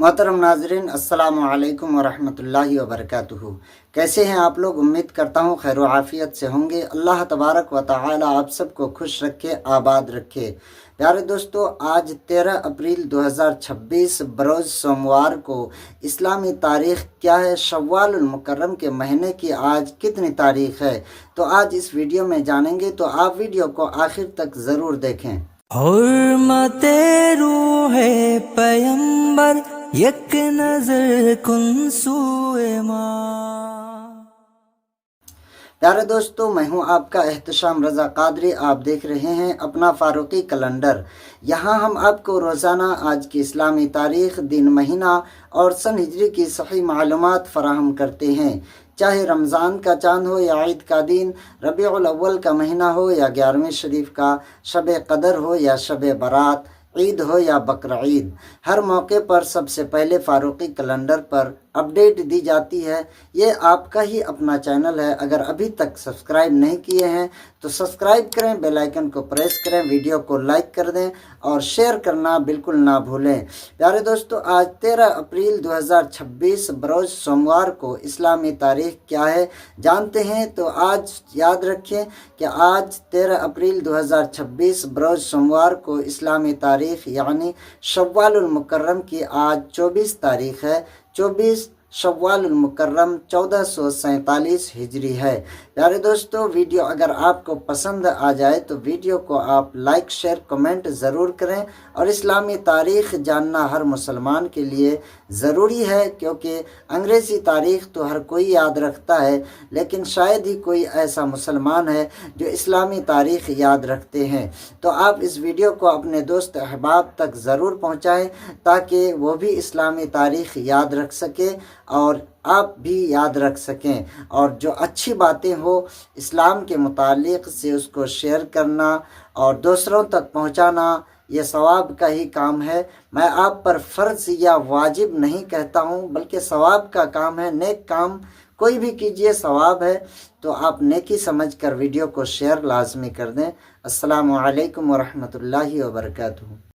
मोहतरम नाजरीन, अस्सलामु अलैकुम वरहमतुल्लाहि वबरकातुहू। कैसे हैं आप लोग? उम्मीद करता हूँ खैर आफ़ियत से होंगे। अल्लाह तबारक व तआला आप सबको खुश रखे, आबाद रखे। प्यारे दोस्तों, आज 13 अप्रैल 2026 बरोज़ सोमवार को इस्लामी तारीख़ क्या है, शव्वाल मुकर्रम के महीने की आज कितनी तारीख़ है, तो आज इस वीडियो में जानेंगे। तो आप वीडियो को आखिर तक ज़रूर देखें। हुर्मते रूहे पैगंबर एक नजर कुन सूए माँ। प्यारे दोस्तों, मैं हूं आपका एहतशाम रज़ा कादरी। आप देख रहे हैं अपना फ़ारूक़ी कैलेंडर। यहाँ हम आपको रोज़ाना आज की इस्लामी तारीख़, दिन, महीना और सन हिजरी की सही मालूमात फ़राहम करते हैं। चाहे रमज़ान का चाँद हो या ईद का दिन, रबीउल अव्वल का महीना हो या 11वीं शरीफ का शब कदर हो या शब बारात, ईद हो या बकर ईद, हर मौके पर सबसे पहले फ़ारूक़ी कैलेंडर पर अपडेट दी जाती है। ये आपका ही अपना चैनल है। अगर अभी तक सब्सक्राइब नहीं किए हैं तो सब्सक्राइब करें, बेल आइकन को प्रेस करें, वीडियो को लाइक कर दें और शेयर करना बिल्कुल ना भूलें। प्यारे दोस्तों, आज 13 अप्रैल 2026 बरोज़ सोमवार को इस्लामी तारीख़ क्या है जानते हैं। तो आज याद रखें कि आज 13 अप्रैल 2026 बरोज़ सोमवार को इस्लामी तारीख़ यानी शव्वाल मुकर्रम की आज 24 तारीख़ है। 24 शव्वाल मुकर्रम 1447 हिजरी है। प्यारे दोस्तों, वीडियो अगर आपको पसंद आ जाए तो वीडियो को आप लाइक, शेयर, कमेंट ज़रूर करें। और इस्लामी तारीख़ जानना हर मुसलमान के लिए ज़रूरी है, क्योंकि अंग्रेज़ी तारीख़ तो हर कोई याद रखता है, लेकिन शायद ही कोई ऐसा मुसलमान है जो इस्लामी तारीख़ याद रखते हैं। तो आप इस वीडियो को अपने दोस्त अहबाब तक ज़रूर पहुँचाएँ ताकि वो भी इस्लामी तारीख़ याद रख सके और आप भी याद रख सकें। और जो अच्छी बातें हो इस्लाम के मुतालिक से उसको शेयर करना और दूसरों तक पहुंचाना, ये सवाब का ही काम है। मैं आप पर फ़र्ज़ या वाजिब नहीं कहता हूं, बल्कि सवाब का काम है। नेक काम कोई भी कीजिए, सवाब है। तो आप नेकी समझकर वीडियो को शेयर लाजमी कर दें। अस्सलामु अलैकुम वरहमतुल्लाहि वबरकातुहू।